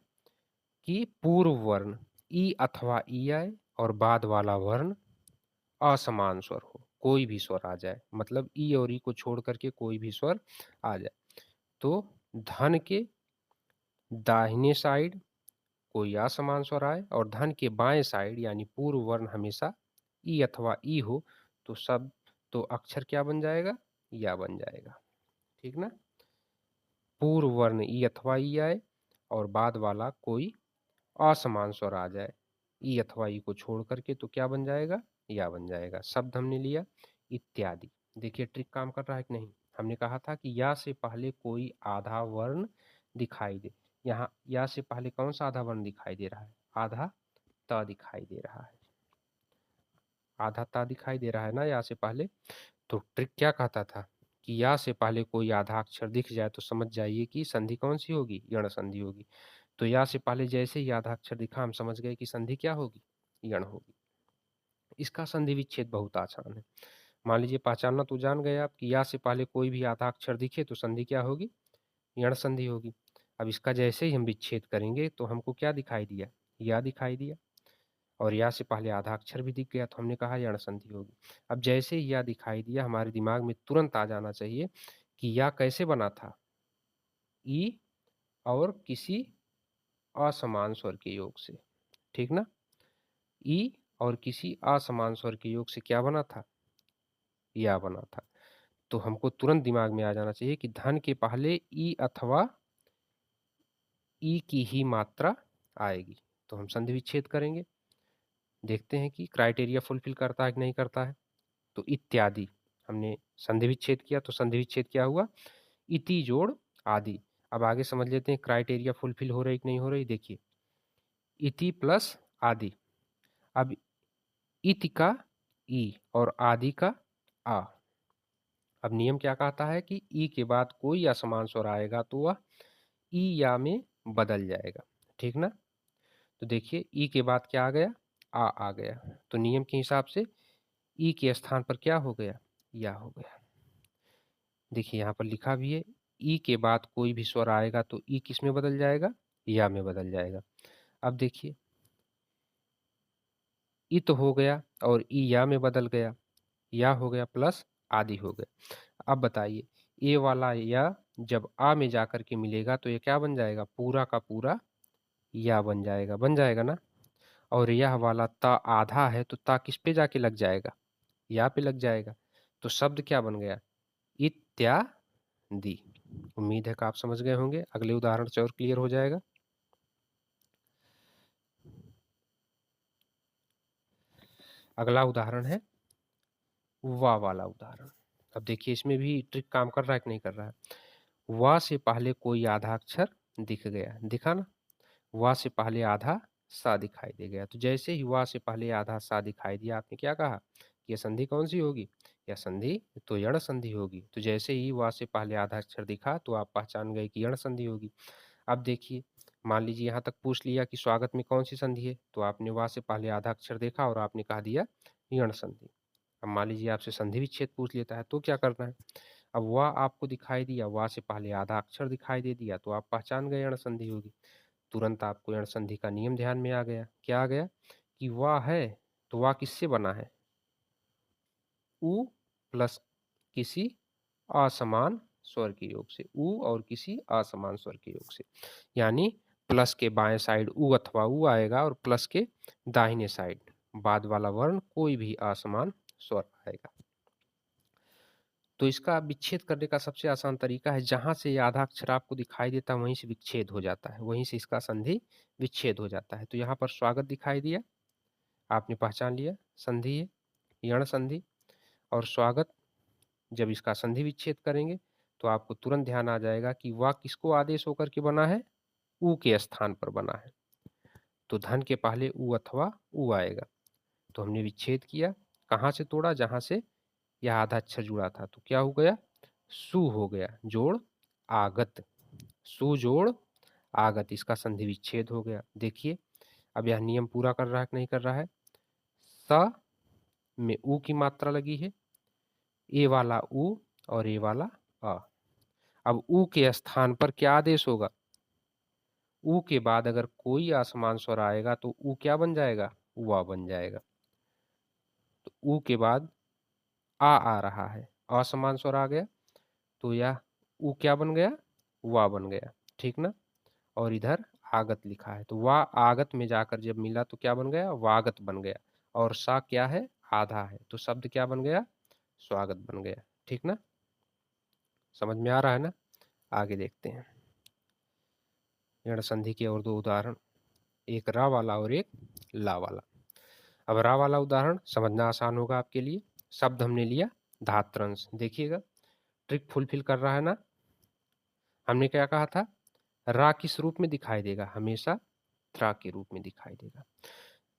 Speaker 1: कि पूर्व वर्ण ई अथवा ई आए और बाद वाला वर्ण असमान स्वर हो, कोई भी स्वर आ जाए, मतलब ई और ई को छोड़ करके कोई भी स्वर आ जाए। तो धन के दाहिने साइड कोई असमान स्वर आए और धन के बाएं साइड यानी पूर्व वर्ण हमेशा ई अथवा ई हो, तो सब तो अक्षर क्या बन जाएगा, या बन जाएगा। ठीक ना? पूर्व वर्ण ई अथवा ई आए और बाद वाला कोई असमान स्वर आ जाए ई अथवा ई को छोड़ करके, तो क्या बन जाएगा, या बन जाएगा। शब्द हमने लिया इत्यादि। देखिए ट्रिक काम कर रहा है कि नहीं। हमने कहा था कि या से पहले कोई आधा वर्ण दिखाई दे, यहाँ या से पहले कौन सा आधा वर्ण दिखाई दे रहा है, आधा त दिखाई दे रहा है, आधा ता दिखाई दे रहा है ना या से पहले। तो ट्रिक क्या कहता था कि या से पहले कोई आधा अक्षर दिख जाए तो समझ जाइए कि संधि कौन सी होगी, यण संधि होगी। तो या से पहले जैसे ही आधा अक्षर दिखा हम समझ गए कि संधि क्या होगी, यण होगी। इसका संधि विच्छेद बहुत आसान है। मान लीजिए पहचानना तो जान गए आप कि या से पहले कोई भी आधा अक्षर दिखे तो संधि क्या होगी, यण संधि होगी। अब इसका जैसे ही हम विच्छेद करेंगे तो हमको क्या दिखाई दिया, या दिखाई दिया, और या से पहले आधा अक्षर भी दिख गया तो हमने कहा यण संधि होगी। अब जैसे ही या दिखाई दिया हमारे दिमाग में तुरंत आ जाना चाहिए कि या कैसे बना था, ई और किसी असमान स्वर के योग से। ठीक ना? ई और किसी असमान स्वर के योग से क्या बना था, या बना था। तो हमको तुरंत दिमाग में आ जाना चाहिए कि धन के पहले ई अथवा ई की ही मात्रा आएगी। तो हम संधि विच्छेद करेंगे, देखते हैं कि क्राइटेरिया फुलफिल करता है कि नहीं करता है। तो इत्यादि हमने संधि विच्छेद किया, तो संधि विच्छेद क्या हुआ, इति जोड़ आदि। अब आगे समझ लेते हैं क्राइटेरिया फुलफिल हो रही कि नहीं हो रही। देखिए इति प्लस आदि, अब इति का ई और आदि का आ। अब नियम क्या कहता है कि ई के बाद कोई असमान स्वर आएगा तो वह ई या में बदल जाएगा। ठीक ना? तो देखिए ई के बाद क्या आ गया, आ गया, तो नियम के हिसाब से ई के स्थान पर क्या हो गया, या हो गया। देखिए यहाँ पर लिखा भी है ई के बाद कोई भी स्वर आएगा तो ई किस में बदल जाएगा, या में बदल जाएगा। अब देखिए ई तो हो गया और ई या में बदल गया, या हो गया प्लस आदि हो गया। अब बताइए ए वाला या जब आ में जाकर के मिलेगा तो ये क्या बन जाएगा, पूरा का पूरा या बन जाएगा, बन जाएगा ना। और यह वाला ता आधा है तो ता किस पे जाके लग जाएगा, या पे लग जाएगा। तो शब्द क्या बन गया, इत्यादि। उम्मीद है कि आप समझ गए होंगे, अगले उदाहरण से और क्लियर हो जाएगा। अगला उदाहरण है वा वाला उदाहरण। अब देखिए इसमें भी ट्रिक काम कर रहा है कि नहीं कर रहा है। वा से पहले कोई आधा अक्षर दिख गया, दिखा ना, वा से पहले आधा सा दिखाई दे गया। तो जैसे ही वा से पहले आधा सा दिखाई दिया आपने क्या कहा कि यह संधि कौन सी होगी, यह संधि तो यण संधि होगी। तो जैसे ही वा से पहले आधा अक्षर दिखा तो आप पहचान गए कि यण संधि होगी। अब देखिए मान लीजिए यहाँ तक पूछ लिया कि स्वागत में कौन सी संधि है, तो आपने वा से पहले आधा अक्षर देखा और आपने कहा दिया यण संधि। अब मान लीजिए आपसे संधि विच्छेद पूछ लेता है तो क्या करना है। अब वह आपको दिखाई दिया, वा से पहले आधा अक्षर दिखाई दे दिया तो आप पहचान गए यण संधि होगी। तुरंत आपको यण संधि का नियम ध्यान में आ गया। क्या आ गया कि वाह है, तो वाह किससे बना है, उ प्लस किसी असमान स्वर के योग से, उ और किसी असमान स्वर के योग से। यानी प्लस के बाएं साइड उ अथवा उ आएगा और प्लस के दाहिने साइड बाद वाला वर्ण कोई भी असमान स्वर आएगा। तो इसका विच्छेद करने का सबसे आसान तरीका है, जहां से ये आधा अक्षर आपको दिखाई देता है वहीं से विच्छेद हो जाता है, वहीं से इसका संधि विच्छेद हो जाता है। तो यहाँ पर स्वागत दिखाई दिया, आपने पहचान लिया संधि है, यण संधि। और स्वागत जब इसका संधि विच्छेद करेंगे तो आपको तुरंत ध्यान आ जाएगा कि वाह किसको आदेश होकर के बना है, उ के स्थान पर बना है। तो धन के पहले उ अथवा उ आएगा, तो हमने विच्छेद किया कहाँ से तोड़ा? जहाँ से यह आधा अक्षर जुड़ा था, तो क्या हो गया? सु हो गया, जोड़ आगत, सु जोड़ आगत, इसका संधि विच्छेद हो गया। देखिए अब यह नियम पूरा कर रहा है कि नहीं कर रहा है? स में उ की मात्रा लगी है, ए वाला उ और ए वाला अ। अब उ के स्थान पर क्या आदेश होगा? उ के बाद अगर कोई असमान स्वर आएगा तो उ क्या बन जाएगा? वा बन जाएगा। तो उ के बाद आ रहा है, असमान स्वर आ गया तो यह उ क्या बन गया? वा बन गया, ठीक ना। और इधर आगत लिखा है, तो वा आगत में जाकर जब मिला तो क्या बन गया? वागत बन गया। और सा क्या है? आधा है, तो शब्द क्या बन गया? स्वागत बन गया, ठीक ना। समझ में आ रहा है ना? आगे देखते हैं यण संधि के और दो उदाहरण, एक रा वाला और एक ला वाला। अब रा वाला उदाहरण समझना आसान होगा आपके लिए। शब्द हमने लिया धात्रंश, देखिएगा ट्रिक फुलफिल कर रहा है ना। हमने क्या कहा था? रा किस रूप में दिखाई देगा? हमेशा त्रा के रूप में दिखाई देगा।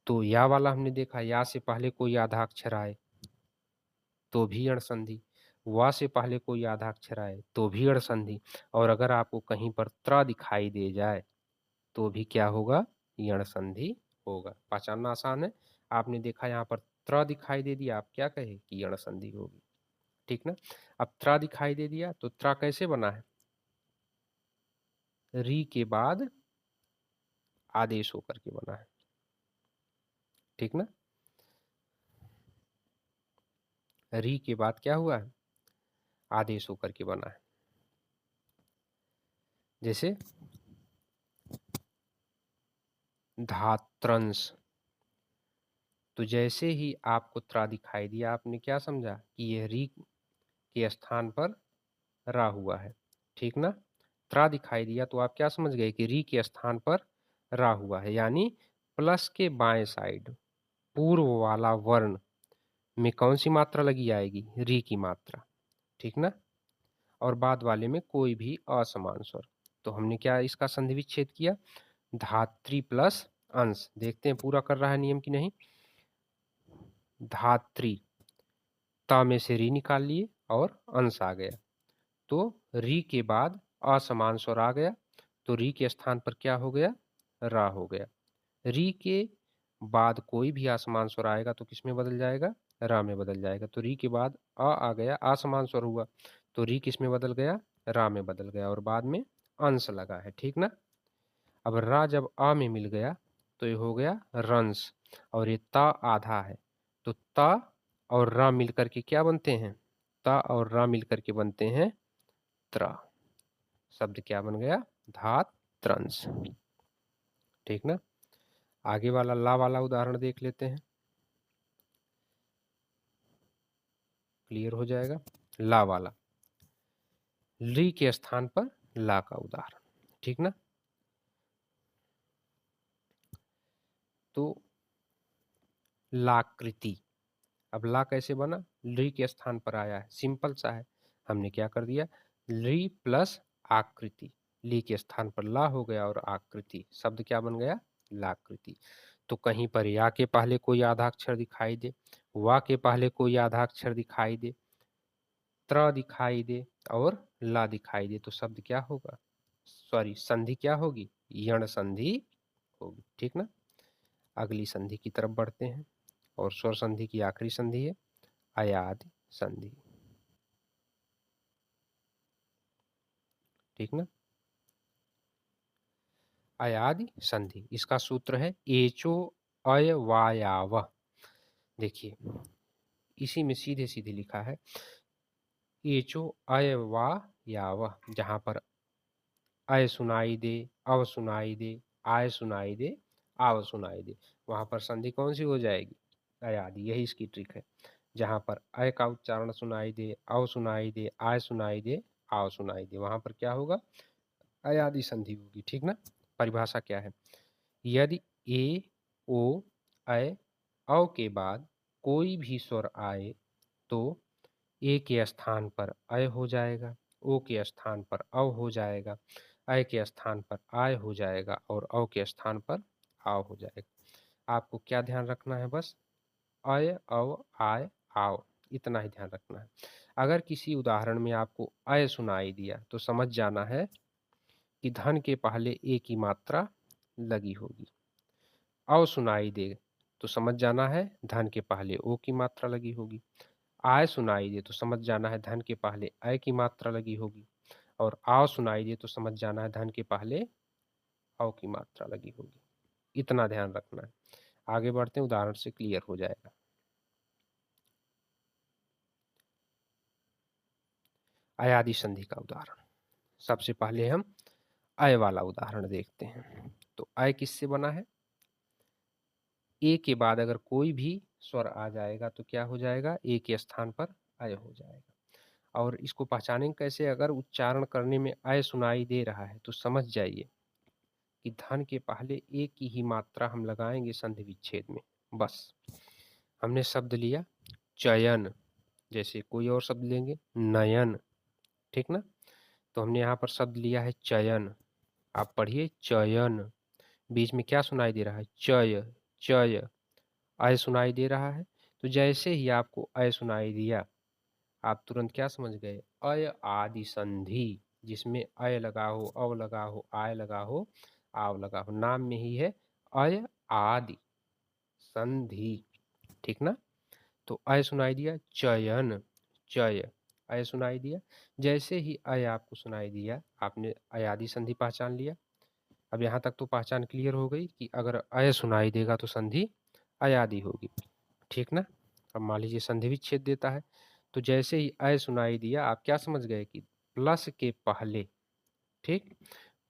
Speaker 1: तो या वाला हमने देखा, या से पहले कोई आधा अक्षर आए तो भी अण संधि, वा से पहले कोई आधा अक्षर आए तो भी अण संधि, और अगर आपको कहीं पर त्र दिखाई दे जाए तो भी क्या होगा? यण संधि होगा। पहचानना आसान है। आपने देखा यहाँ पर त्र दिखाई दे दिया, आप क्या कहे कि यण संधि होगी, ठीक ना। अब त्र दिखाई दे दिया तो त्र कैसे बना है? री के बाद आदेश होकर के बना है, ठीक ना। री के बाद क्या हुआ है? आदेश होकर के बना है। जैसे धात्रंश, तो जैसे ही आपको त्रा दिखाई दिया आपने क्या समझा कि यह री के स्थान पर रा हुआ है, ठीक ना। त्रा दिखाई दिया तो आप क्या समझ गए कि री के स्थान पर रा हुआ है, यानी प्लस के बाएं साइड पूर्व वाला वर्ण में कौन सी मात्रा लगी आएगी? री की मात्रा, ठीक ना। और बाद वाले में कोई भी असमान स्वर। तो हमने क्या इसका संधि विच्छेद किया? धात्री प्लस अंश। देखते हैं पूरा कर रहा है नियम की नहीं। धात्री, ता में से री निकाल लिए और अंश आ गया, तो री के बाद असमान स्वर आ गया तो री के स्थान पर क्या हो गया? रा हो गया। री के बाद कोई भी असमान स्वर आएगा तो किस में बदल जाएगा? रा में बदल जाएगा। तो री के बाद आ गया, असमान स्वर हुआ तो री किस में बदल गया? रा में बदल गया, और बाद में अंश लगा है, ठीक ना। अब रा जब आ में मिल गया तो ये हो गया रंस, और ये ता आधा है, तो ता और रा मिलकर के क्या बनते हैं? ता और रा मिलकर के बनते हैं त्रा। शब्द क्या बन गया? धात त्रंश, ठीक ना। आगे वाला ला वाला उदाहरण देख लेते हैं, क्लियर हो जाएगा। ला वाला, ली के स्थान पर ला का उदाहरण, ठीक ना। तो लाकृति, अब ला कैसे बना? ली के स्थान पर आया है, सिंपल सा है। हमने क्या कर दिया? ली प्लस आकृति, ली के स्थान पर ला हो गया और आकृति, शब्द क्या बन गया? लाकृति। तो कहीं पर या के पहले कोई आधा अक्षर दिखाई दे, वा के पहले कोई आधा अक्षर दिखाई दे, त्र दिखाई दे और ला दिखाई दे, तो शब्द क्या होगा? सॉरी, संधि क्या होगी? यण संधि होगी, ठीक ना। अगली संधि की तरफ बढ़ते हैं, और स्वर संधि की आखिरी संधि है अयादि संधि, ठीक ना। अयादि संधि, इसका सूत्र है एचो अयवायाव। देखिए इसी में सीधे सीधे लिखा है एचो अयवायाव, जहां पर अय सुनाई दे, अव सुनाई दे, आय सुनाई दे, आव सुनाई दे, वहां पर संधि कौन सी हो जाएगी? अयादि। यही इसकी ट्रिक है। जहां पर अय का उच्चारण सुनाई दे, अव सुनाई दे, आय सुनाई दे, आव सुनाई दे, वहां पर क्या होगा? अयादि संधि होगी, ठीक ना। परिभाषा क्या है? यदि ए, ओ, अय, औ के बाद कोई भी स्वर आए तो ए के स्थान पर अय हो जाएगा, ओ के स्थान पर अव हो जाएगा, अय के स्थान पर आय हो जाएगा और औ के स्थान पर आव हो जाएगा। आपको क्या ध्यान रखना है? बस अय, अव, आय, आव, इतना ही ध्यान रखना है। अगर किसी उदाहरण में आपको अय सुनाई दिया तो समझ जाना है कि धन के पहले ए की मात्रा लगी होगी। अव सुनाई दे तो समझ जाना है धन के पहले ओ की मात्रा लगी होगी। आय सुनाई दे तो समझ जाना है धन के पहले अय की मात्रा लगी होगी। और आव सुनाई दे तो समझ जाना है धन के पहले अव की मात्रा लगी होगी। इतना ध्यान रखना है। आगे बढ़ते हैं, उदाहरण से क्लियर हो जाएगा। अयादि संधि का उदाहरण। सबसे पहले हम अय वाला उदाहरण देखते हैं। तो अय किससे बना है? ए के बाद अगर कोई भी स्वर आ जाएगा तो क्या हो जाएगा? ए के स्थान पर अय हो जाएगा। और इसको पहचानेंगे कैसे? अगर उच्चारण करने में अय सुनाई दे रहा है तो समझ जाइए कि धन के पहले ए की ही मात्रा हम लगाएंगे संधि विच्छेद में। बस हमने शब्द लिया चयन, जैसे कोई और शब्द लेंगे नयन, ठीक ना? तो हमने यहाँ पर शब्द लिया है चयन। आप पढ़िए चयन, बीच में क्या सुनाई दे रहा है? चय, चय, अय सुनाई दे रहा है। तो जैसे ही आपको अय सुनाई दिया आप तुरंत क्या समझ गए? अय आदि संधि, जिसमें अय लगा हो, अव लगा हो, आय लगा हो, आव लगा हो, नाम में ही है अय आदि संधि, ठीक ना? तो अय सुनाई दिया चयन, चय, अय सुनाई दिया। जैसे ही अय आपको सुनाई दिया आपने अयादि संधि पहचान लिया। अब यहाँ तक तो पहचान क्लियर हो गई कि अगर अय सुनाई देगा तो संधि अयादि होगी, ठीक ना? अब मान लीजिए संधि विच्छेद देता है तो जैसे ही अय सुनाई दिया आप क्या समझ गए कि प्लस के पहले, ठीक,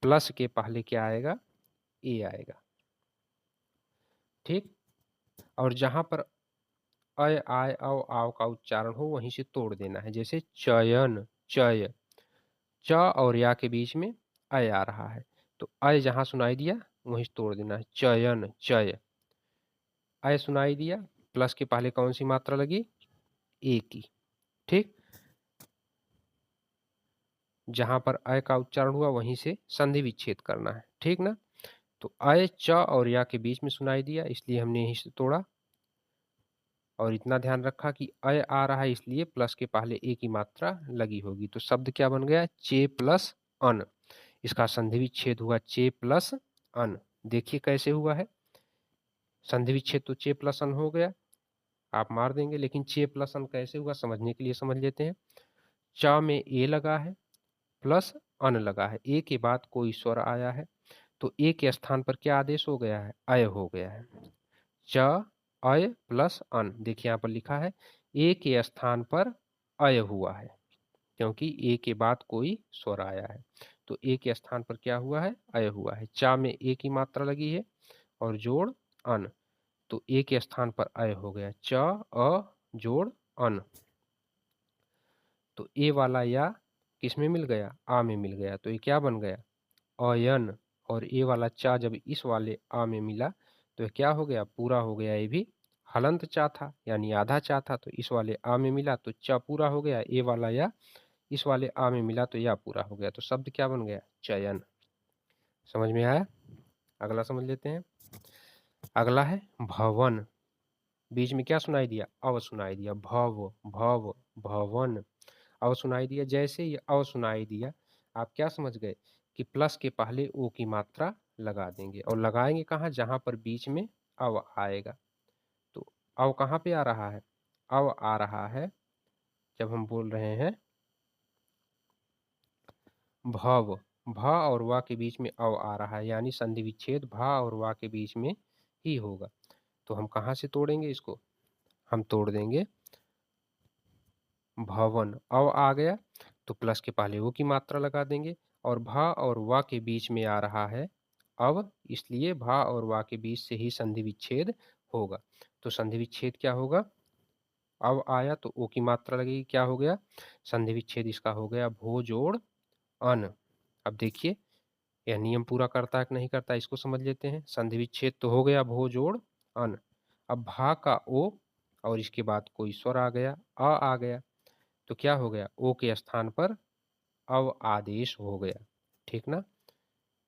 Speaker 1: प्लस के पहले क्या आएगा? ए आएगा, ठीक। और जहां पर अय, आय, अव, आव का उच्चारण हो वहीं से तोड़ देना है। जैसे चयन, चय, च और या के बीच में अय आ रहा है तो अय जहां सुनाई दिया वहीं से तोड़ देना है। चयन, चय, अय सुनाई दिया, प्लस के पहले कौन सी मात्रा लगी? ए की, ठीक। जहां पर अय का उच्चारण हुआ वहीं से संधि विच्छेद करना है, ठीक ना? तो अय च और या के बीच में सुनाई दिया इसलिए हमने यहीं से तोड़ा। और इतना ध्यान रखा कि अय आ रहा है इसलिए प्लस के पहले ए की मात्रा लगी होगी। तो शब्द क्या बन गया? चे प्लस अन। इसका संधि विच्छेद हुआ चे प्लस अन। देखिए कैसे हुआ है संधि विच्छेद, तो चे प्लस अन हो गया, आप मार देंगे, लेकिन चे प्लस अन कैसे हुआ समझने के लिए समझ लेते हैं। च में ए लगा है प्लस अन लगा है, ए के बाद कोई स्वर आया है तो ए के स्थान पर क्या आदेश हो गया है? अय हो गया है। च अय प्लस अन, देखिए यहाँ पर लिखा है ए के स्थान पर अय हुआ है क्योंकि ए के बाद कोई स्वर आया है तो ए के स्थान पर क्या हुआ है? अय हुआ है। चा में ए की मात्रा लगी है और जोड़ अन, तो ए के स्थान पर अय हो गया। च अ जोड़ अन, तो ए वाला या किस में मिल गया? आ में मिल गया, तो ये क्या बन गया? अयन। और ए वाला चा जब इस वाले आ में मिला तो ये क्या हो गया? पूरा हो गया। ये भी हलंत चा था यानी आधा चा था, तो इस वाले आ में मिला तो चा पूरा हो गया। ए वाला या इस वाले आ में मिला तो या पूरा हो गया। तो शब्द क्या बन गया? चयन। समझ में आया? अगला समझ लेते हैं। अगला है भवन। बीच में क्या सुनाई दिया? अव सुनाई दिया। भव, भव, भवन, अव सुनाई दिया। जैसे ही अव सुनाई दिया आप क्या समझ गए कि प्लस के पहले ओ की मात्रा लगा देंगे। और लगाएंगे कहाँ? जहां पर बीच में अव आएगा। तो अव कहाँ पे आ रहा है? अव आ रहा है जब हम बोल रहे हैं भव, भ और वा के बीच में अव आ रहा है यानी संधि विच्छेद भ और वा के बीच में ही होगा। तो हम कहाँ से तोड़ेंगे इसको? हम तोड़ देंगे भवन, अव आ गया तो प्लस के पहले वो की मात्रा लगा देंगे। और भा और वा के बीच में आ रहा है अव, इसलिए भा और वा के बीच से ही संधि विच्छेद होगा। तो संधि विच्छेद क्या होगा? अव आया तो ओ की मात्रा लगेगी, क्या हो गया? संधि विच्छेद इसका हो गया भो जोड़ अन। अब देखिए यह नियम पूरा करता है कि नहीं करता, इसको समझ लेते हैं। संधि विच्छेद तो हो गया भो जोड़ अन। अब भा का ओ और इसके बाद कोई स्वर आ गया, आ गया, तो क्या हो गया? ओ के स्थान पर अव आदेश हो गया, ठीक ना?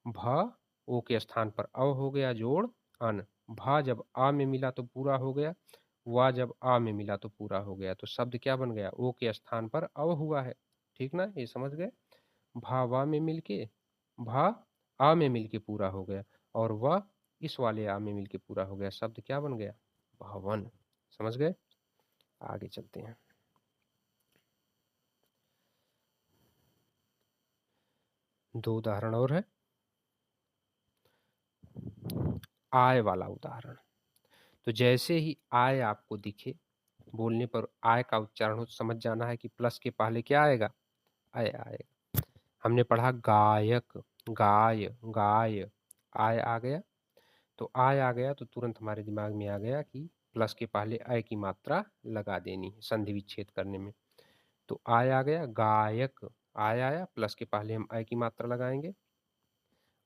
Speaker 1: भ ओ के स्थान पर अव हो गया जोड़ अन। भा जब आ में मिला तो पूरा हो गया, वा जब आ में मिला तो पूरा हो गया, तो शब्द क्या बन गया, ओ के स्थान पर अव हुआ है। ठीक ना, ये समझ गए। भा वा में मिलके, भा आ में मिलके पूरा हो गया, और वह इस वाले आ में मिलके पूरा हो गया, शब्द क्या बन गया, भवन। समझ गए। आगे चलते हैं। दो उदाहरण और है। आय वाला उदाहरण। तो जैसे ही आय आपको दिखे, बोलने पर आय का उच्चारण हो, समझ जाना है कि प्लस के पहले क्या आएगा, आय आएगा। हमने पढ़ा गायक, गाय, गाय, आय आ गया। तो आय आ गया तो तुरंत हमारे दिमाग में आ गया कि प्लस के पहले अय की मात्रा लगा देनी है संधि विच्छेद करने में। तो आय आ गया, गायक, आय आया, प्लस के पहले हम अय की मात्रा लगाएंगे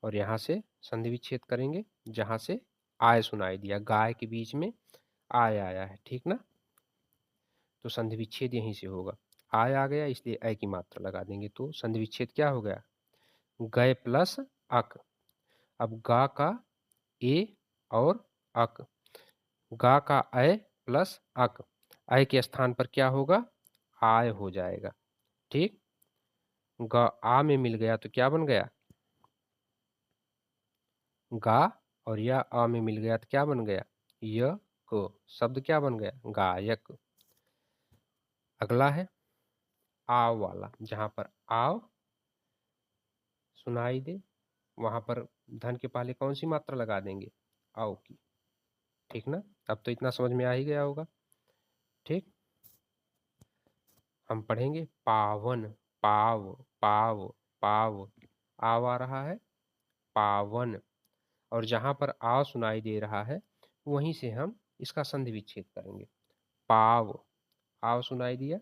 Speaker 1: और यहाँ से संधि विच्छेद करेंगे जहाँ से आय सुनाई दिया, गाय के बीच में आय आया है। ठीक ना, तो संधि विच्छेद यहीं से होगा। आय आ गया इसलिए अय की मात्रा लगा देंगे, तो संधि विच्छेद क्या हो गया, गय प्लस अक। अब गा का ए और अक, गा का अय प्लस अक, अय के स्थान पर क्या होगा, आय हो जाएगा। ठीक, ग आ में मिल गया तो क्या बन गया, गा, और या आ में मिल गया तो क्या बन गया, य को, शब्द क्या बन गया, गायक। अगला है आव वाला, जहां पर आव सुनाई दे वहां पर धन के पहले कौन सी मात्रा लगा देंगे, आव की। ठीक ना, अब तो इतना समझ में आ ही गया होगा। ठीक, हम पढ़ेंगे पावन, पाव, पाव, पाव, आव आ रहा है, पावन, और जहां पर आ सुनाई दे रहा है वहीं से हम इसका संधि विच्छेद करेंगे। पाव, आव सुनाई दिया,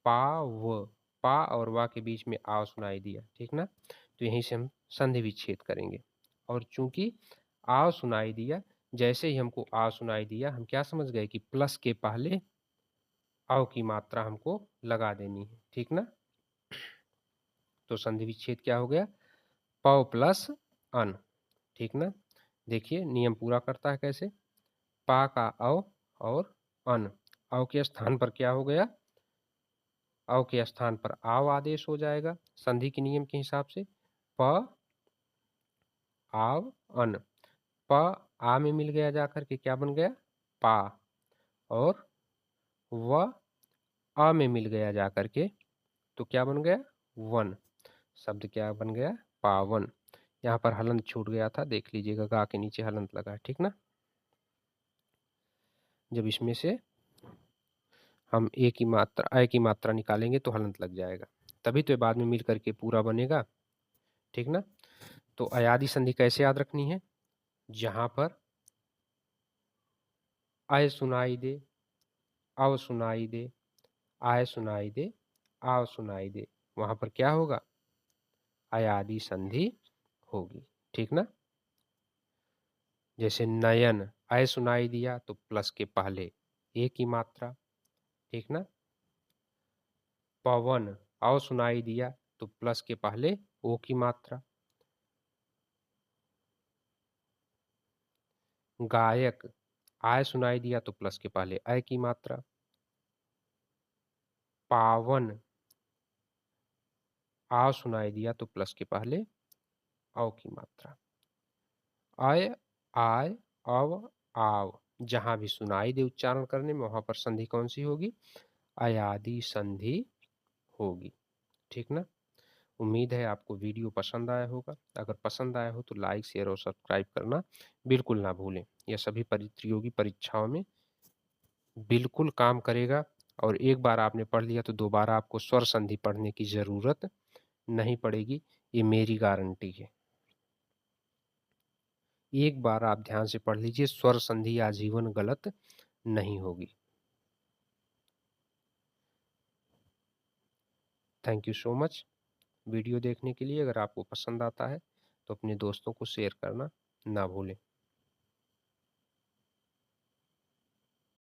Speaker 1: पाव, पा और वा के बीच में आव सुनाई दिया। ठीक ना, तो यहीं से हम संधि विच्छेद करेंगे। और चूंकि आव सुनाई दिया, जैसे ही हमको आ सुनाई दिया हम क्या समझ गए कि प्लस के पहले आव की मात्रा हमको लगा देनी है। ठीक ना, तो संधि विच्छेद क्या हो गया, पव प्लस अन। ठीक ना, देखिए नियम पूरा करता है कैसे, पा का अव और अन, अव के स्थान पर क्या हो गया, अव के स्थान पर आव आदेश हो जाएगा संधि के नियम के हिसाब से, प आव अन, प आ में मिल गया जाकर के क्या बन गया, पा, और व आ में मिल गया जाकर के तो क्या बन गया, वन, शब्द क्या बन गया, पावन। यहाँ पर हलंत छूट गया था, देख लीजिएगा, गा के नीचे हलंत लगा है। ठीक ना, जब इसमें से हम ए की मात्रा, अय की मात्रा निकालेंगे तो हलंत लग जाएगा, तभी तो बाद में मिल करके पूरा बनेगा। ठीक ना, तो अयादि संधि कैसे याद रखनी है, जहां पर अय सुनाई दे, अव सुनाई दे, आय सुनाई दे, आव सुनाई दे, वहां पर क्या होगा, अयादि संधि होगी। ठीक ना, जैसे नयन, अय सुनाई दिया तो प्लस के पहले ए की मात्रा। ठीक ना, पवन, अव सुनाई दिया तो प्लस के पहले ओ की मात्रा। गायक, आय सुनाई दिया तो प्लस के पहले अय की मात्रा। पावन, आ सुनाई दिया तो प्लस के पहले अव की मात्रा। अय, आय, अव, आव, जहां भी सुनाई दे उच्चारण करने में वहां पर संधि कौन सी होगी, अयादि संधि होगी। ठीक ना, उम्मीद है आपको वीडियो पसंद आया होगा। अगर पसंद आया हो तो लाइक, शेयर और सब्सक्राइब करना बिल्कुल ना भूलें। यह सभी प्रतियोगी परीक्षाओं में बिल्कुल काम करेगा, और एक बार आपने पढ़ लिया तो दोबारा आपको स्वर संधि पढ़ने की ज़रूरत नहीं पड़ेगी, ये मेरी गारंटी है। एक बार आप ध्यान से पढ़ लीजिए, स्वर संधि आजीवन गलत नहीं होगी। Thank you so much video देखने के लिए। अगर आपको पसंद आता है तो अपने दोस्तों को शेयर करना ना भूलें।